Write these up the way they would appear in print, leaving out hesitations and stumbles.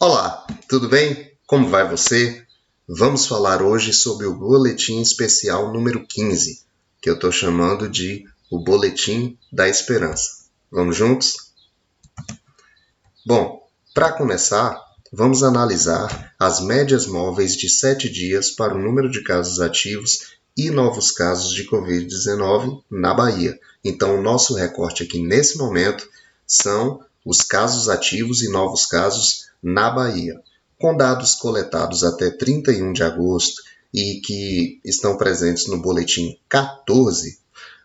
Olá, tudo bem? Como vai você? Vamos falar hoje sobre o Boletim Especial número 15, que eu estou chamando de o Boletim da Esperança. Vamos juntos? Bom, para começar, vamos analisar as médias móveis de 7 dias para o número de casos ativos e novos casos de Covid-19 na Bahia. Então, o nosso recorte aqui nesse momento são os casos ativos e novos casos na Bahia. Com dados coletados até 31 de agosto e que estão presentes no boletim 14,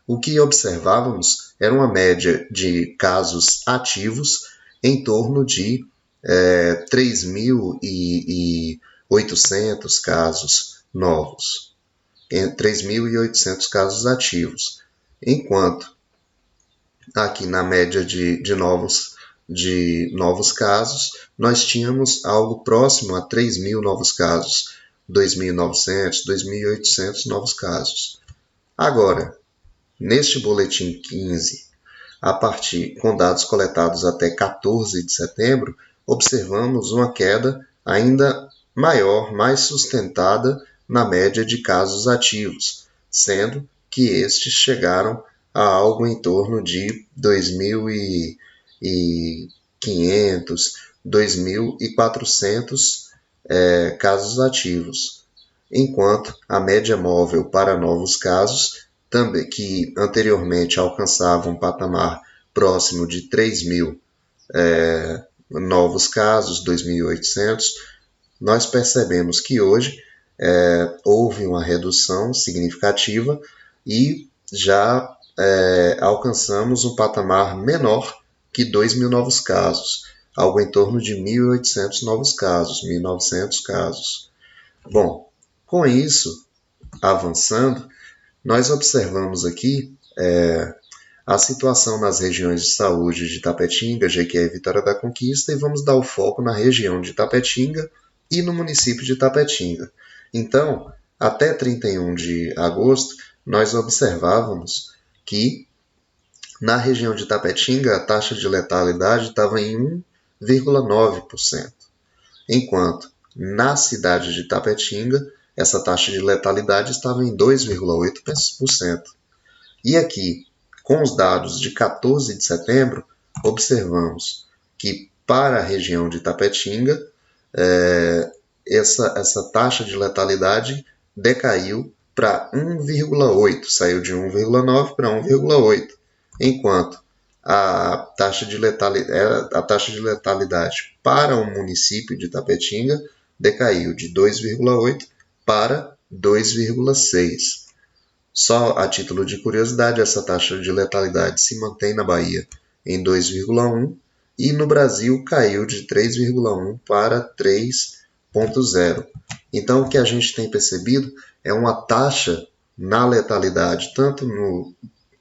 o que observávamos era uma média de casos ativos em torno de 3.800 casos novos, 3.800 casos ativos, enquanto aqui na média de novos casos, nós tínhamos algo próximo a 3.000 novos casos, 2.900, 2.800 novos casos. Agora, neste boletim 15, com dados coletados até 14 de setembro, observamos uma queda ainda maior, mais sustentada na média de casos ativos, sendo que estes chegaram a algo em torno de 2.500, 2.400 casos ativos, enquanto a média móvel para novos casos, também, que anteriormente alcançava um patamar próximo de 3.000 novos casos, 2.800, nós percebemos que hoje houve uma redução significativa e já alcançamos um patamar menor que 2.000 novos casos, algo em torno de 1.800 novos casos, 1.900 casos. Bom, com isso, avançando, nós observamos aqui a situação nas regiões de saúde de Tapetinga, Jequié e Vitória da Conquista e vamos dar o foco na região de Tapetinga e no município de Tapetinga. Então, até 31 de agosto, nós observávamos que na região de Tapetinga a taxa de letalidade estava em 1,9%, enquanto na cidade de Tapetinga essa taxa de letalidade estava em 2,8%. E aqui, com os dados de 14 de setembro, observamos que para a região de Tapetinga, essa taxa de letalidade decaiu para 1,8, saiu de 1,9 para 1,8, enquanto a taxa de letalidade para o município de Tapetinga decaiu de 2,8 para 2,6. Só a título de curiosidade, essa taxa de letalidade se mantém na Bahia em 2,1 e no Brasil caiu de 3,1 para 3,0. Então, o que a gente tem percebido é uma taxa na letalidade, tanto no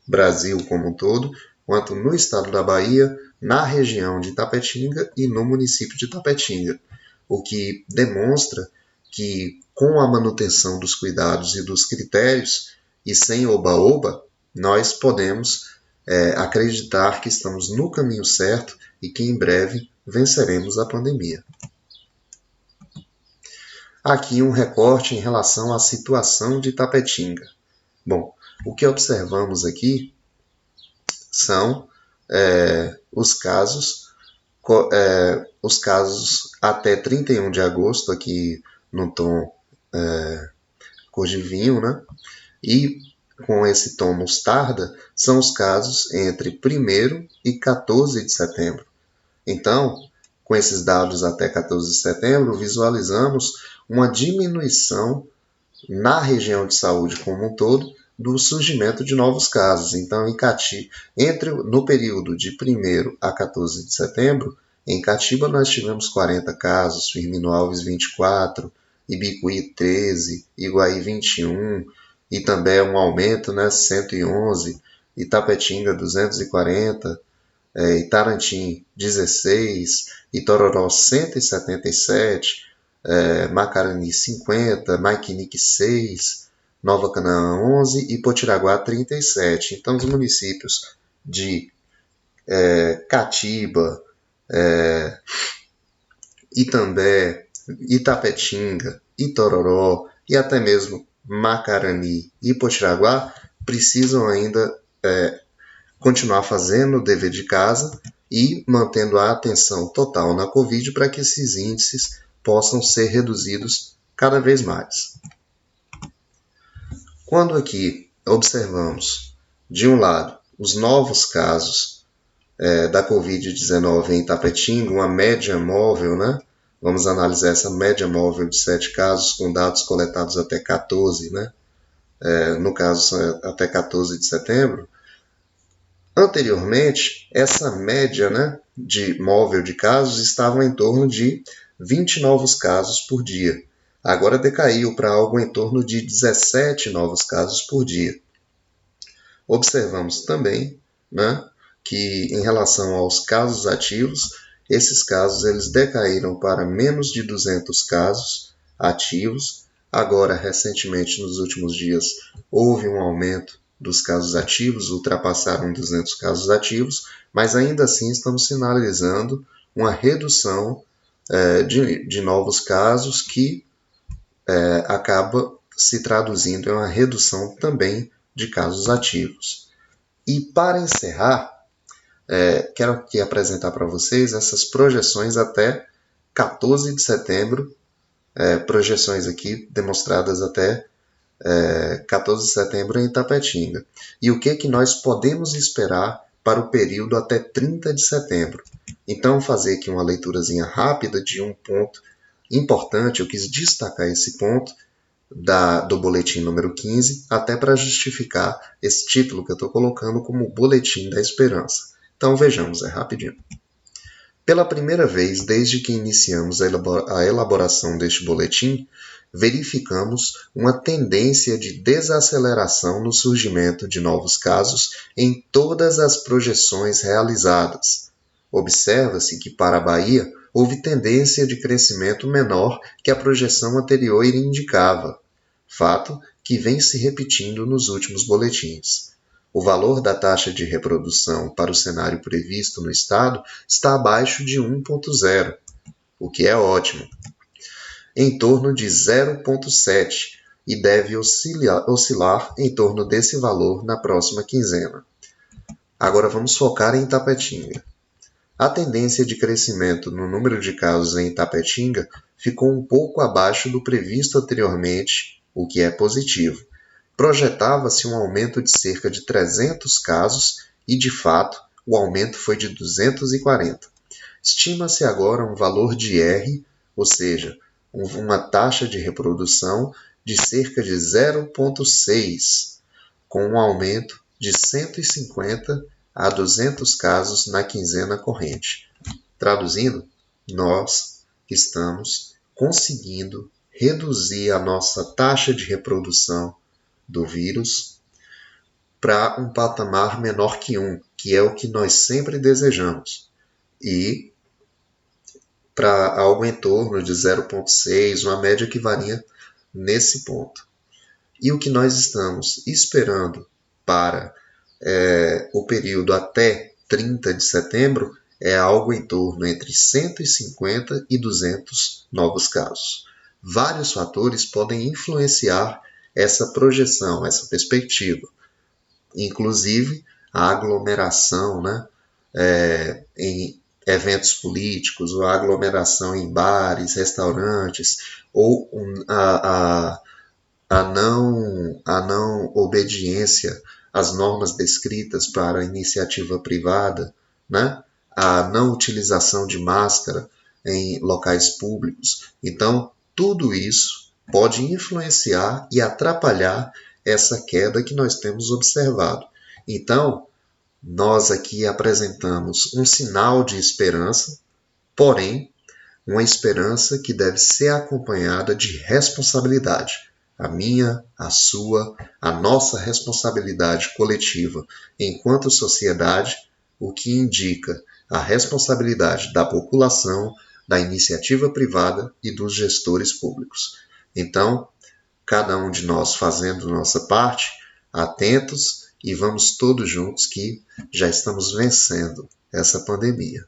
Brasil como um todo, quanto no estado da Bahia, na região de Tapetinga e no município de Tapetinga, o que demonstra que, com a manutenção dos cuidados e dos critérios, e sem oba-oba, nós podemos acreditar que estamos no caminho certo e que em breve venceremos a pandemia. Aqui um recorte em relação à situação de Tapetinga. Bom, o que observamos aqui são os casos até 31 de agosto, aqui no tom cor de vinho, né? E com esse tom mostarda, são os casos entre 1º e 14 de setembro. Então, com esses dados até 14 de setembro, visualizamos uma diminuição na região de saúde como um todo do surgimento de novos casos. Então, no período de 1º a 14 de setembro, em Catiba nós tivemos 40 casos, Firmino Alves 24, Ibicuí 13, Iguaí 21, e também um aumento, 111, Itapetinga 240, Itarantim 16, Itororó 177, Macarani 50, Maiquinique 6, Nova Canaã 11 e Potiraguá 37. Então, os municípios de Catiba, Itambé, Itapetinga, Itororó e até mesmo Macarani e Potiraguá precisam ainda continuar fazendo o dever de casa e mantendo a atenção total na Covid para que esses índices possam ser reduzidos cada vez mais. Quando aqui observamos, de um lado, os novos casos da Covid-19 em Itapetinga, uma média móvel, né? Vamos analisar essa média móvel de 7 casos com dados coletados até 14, né? No caso, até 14 de setembro. Anteriormente, essa média, né, de móvel de casos estava em torno de 20 novos casos por dia. Agora decaiu para algo em torno de 17 novos casos por dia. Observamos também, né, que em relação aos casos ativos, esses casos eles decaíram para menos de 200 casos ativos. Agora, recentemente, nos últimos dias, houve um aumento dos casos ativos, ultrapassaram 200 casos ativos, mas ainda assim estamos sinalizando uma redução de novos casos que acaba se traduzindo em uma redução também de casos ativos. E para encerrar, quero aqui apresentar para vocês essas projeções até 14 de setembro, projeções aqui demonstradas até 14 de setembro em Itapetinga. E o que nós podemos esperar para o período até 30 de setembro. Então, fazer aqui uma leiturazinha rápida de um ponto importante, eu quis destacar esse ponto do boletim número 15, até para justificar esse título que eu estou colocando como Boletim da Esperança. Então, vejamos, rapidinho. Pela primeira vez desde que iniciamos a elaboração deste boletim, verificamos uma tendência de desaceleração no surgimento de novos casos em todas as projeções realizadas. Observa-se que para a Bahia houve tendência de crescimento menor que a projeção anterior indicava, fato que vem se repetindo nos últimos boletins. O valor da taxa de reprodução para o cenário previsto no Estado está abaixo de 1,0, o que é ótimo, em torno de 0,7 e deve oscilar em torno desse valor na próxima quinzena. Agora vamos focar em Itapetinga. A tendência de crescimento no número de casos em Itapetinga ficou um pouco abaixo do previsto anteriormente, o que é positivo. Projetava-se um aumento de cerca de 300 casos e, de fato, o aumento foi de 240. Estima-se agora um valor de R, ou seja, uma taxa de reprodução de cerca de 0,6, com um aumento de 150 a 200 casos na quinzena corrente. Traduzindo, nós estamos conseguindo reduzir a nossa taxa de reprodução do vírus para um patamar menor que 1, que é o que nós sempre desejamos, e para algo em torno de 0,6, uma média que varia nesse ponto. E o que nós estamos esperando para o período até 30 de setembro é algo em torno entre 150 e 200 novos casos. Vários fatores podem influenciar essa projeção, essa perspectiva, inclusive a aglomeração, né, em eventos políticos, ou a aglomeração em bares, restaurantes, ou a não obediência às normas descritas para a iniciativa privada, né? A não utilização de máscara em locais públicos. Então, tudo isso pode influenciar e atrapalhar essa queda que nós temos observado. Então, nós aqui apresentamos um sinal de esperança, porém, uma esperança que deve ser acompanhada de responsabilidade. A minha, a sua, a nossa responsabilidade coletiva enquanto sociedade, o que indica a responsabilidade da população, da iniciativa privada e dos gestores públicos. Então, cada um de nós fazendo nossa parte, atentos e vamos todos juntos que já estamos vencendo essa pandemia.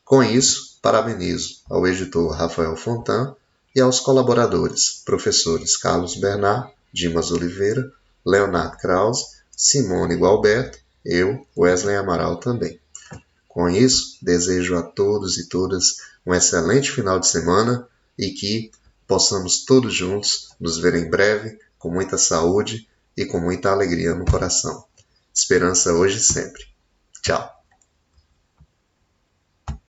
Com isso, parabenizo ao editor Rafael Fontan e aos colaboradores, professores Carlos Bernard, Dimas Oliveira, Leonardo Krause, Simone Gualberto, eu, Wesley Amaral também. Com isso, desejo a todos e todas um excelente final de semana e que possamos todos juntos nos ver em breve, com muita saúde e com muita alegria no coração. Esperança hoje e sempre. Tchau.